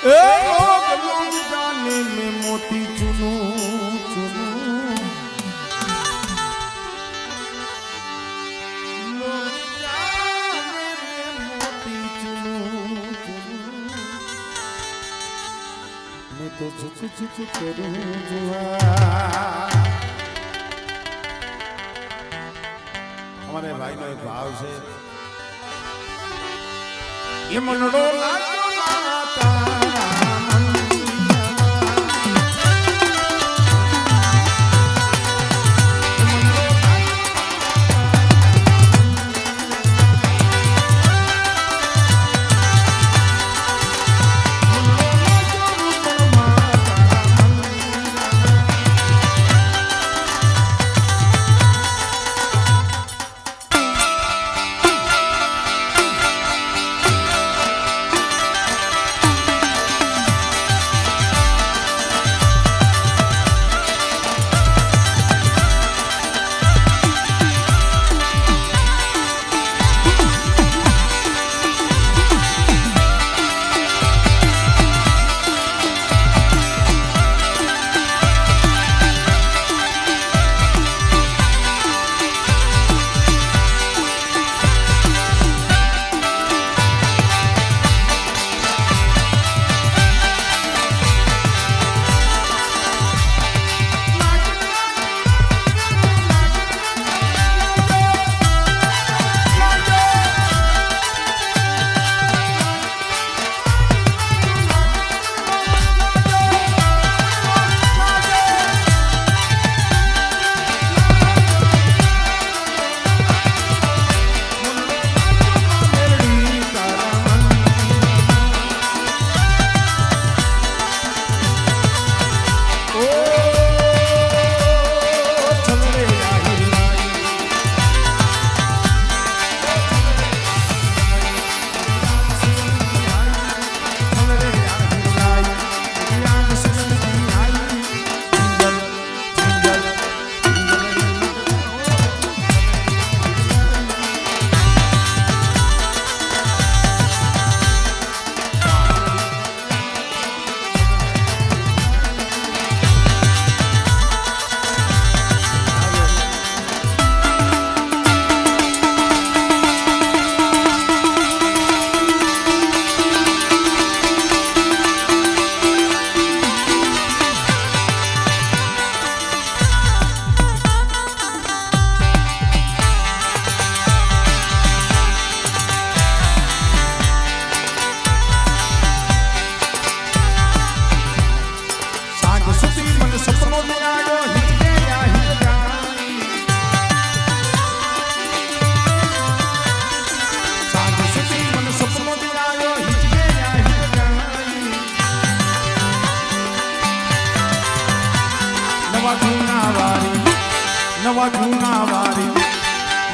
जाने में मोती चुनू चुनू मोती चुनू चुनू मैं तो झुक झुक करूं जुआ हमारे भाई नो एक भाव से ये मनडो लागो नाता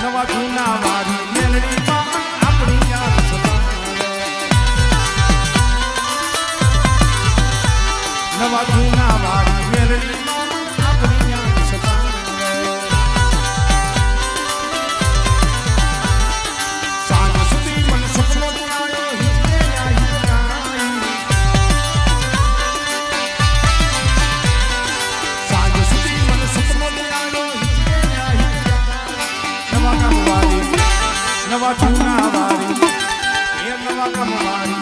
नवा जूना वारी मेलडी अपनी याद सतावे नवा जूना वारी मेलडी अपनी याद सतावे सांझ सुधी मन सपनो दियायो हिजले आई सांझ सुधी मन सपनो दियायो नवा जूना वारी ये नवा कमवारी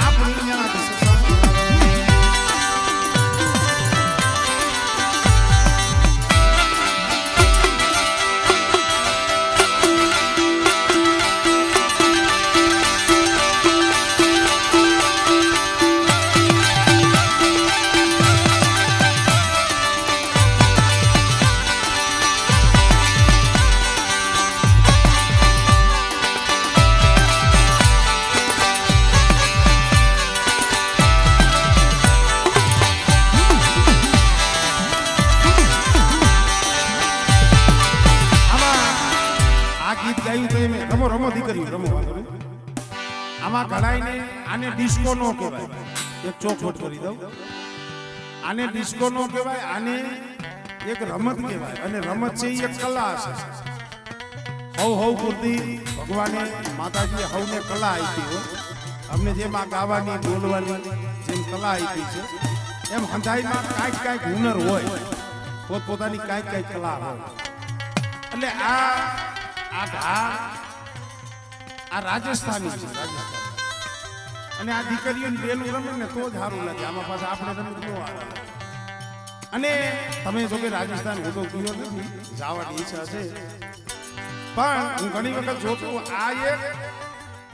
अपनी याद રમો રમો દીકરી રમો આમાં ઘડાઈને આને ડિસ્કો નો કહેવાય એક ચોખવટ કરી દઉં આને ડિસ્કો નો કહેવાય આને એક રમત કહેવાય અને રમત છે એ એક કલા છે હવ હવ પૂરતી ભગવાને માતાજીએ હવને કલા આપી હોય અમને જેમ આ ગાવાની બોલવાની જેમ કલા આપી છે એમ હંધાઈમાં કાંઈક હુનર હોય, પોતપોતાની કાંઈક કલા હોય. એટલે આ રાજસ્થાની છે, રાજસ્થાન. અને આ દીકરીઓને બેનું રમે ને તો જ સારું લાગે, આમાં પાછા આપણે રમત ન આવે. અને તમે જો કે રાજસ્થાન હું તો ગયો નથી, જવાની ઈચ્છા છે, પણ હું ઘણી વખત જોતું આ એક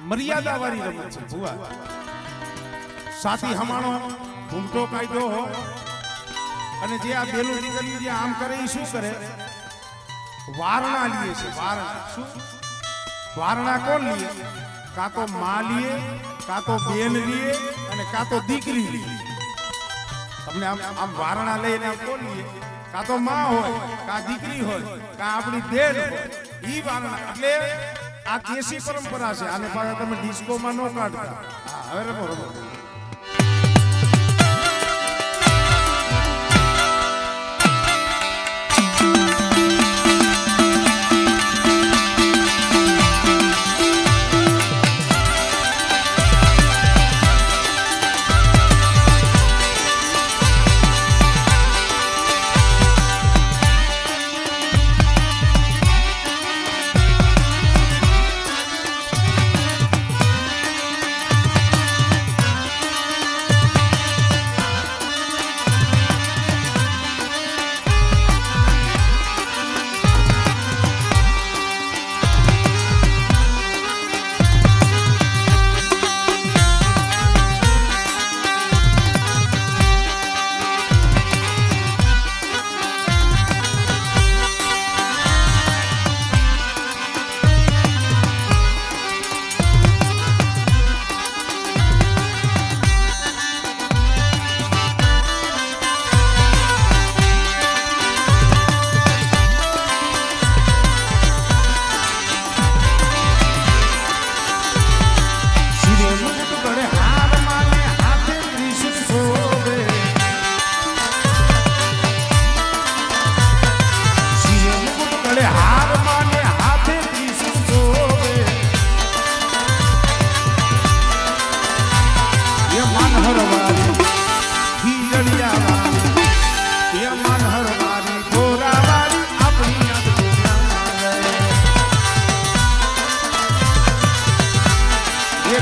મર્યાદા વાળી રમત છે ભુવા. સાથી હમાણો ઘૂમટો કાઢ્યો અને જે આ બેનું દીકરી જે આમ કરે એ શું કરે? વારણા લીએ છે. વારણા શું? વારણા કોણ લીએ? કાં તો માં લીએ, કાં તો બેન લીએ અને કાં તો દીકરી લીએ. તમને આમ વારણા લઈને કોણ લીએ? કાં તો માં હોય, કાં દીકરી હોય, કાં આપણી બેન હોય. ઈ વારણા એટલે આ દેશી પરંપરા છે. આને પાછા તમે ડિસ્કોમાં ન કાઢતા. હા, હવે રમો રમો.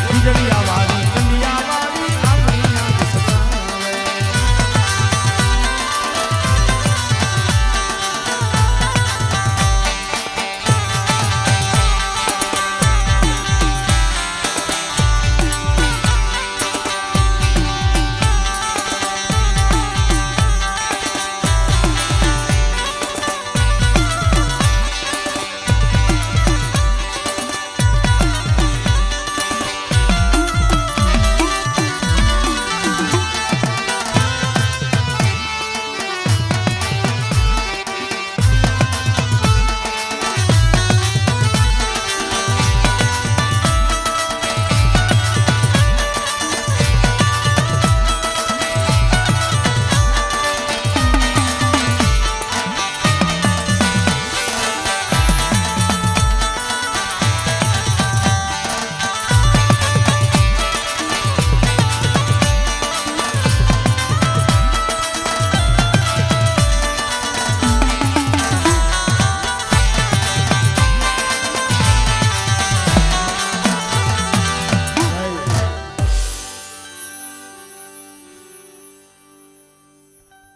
ખીજડી આવાજ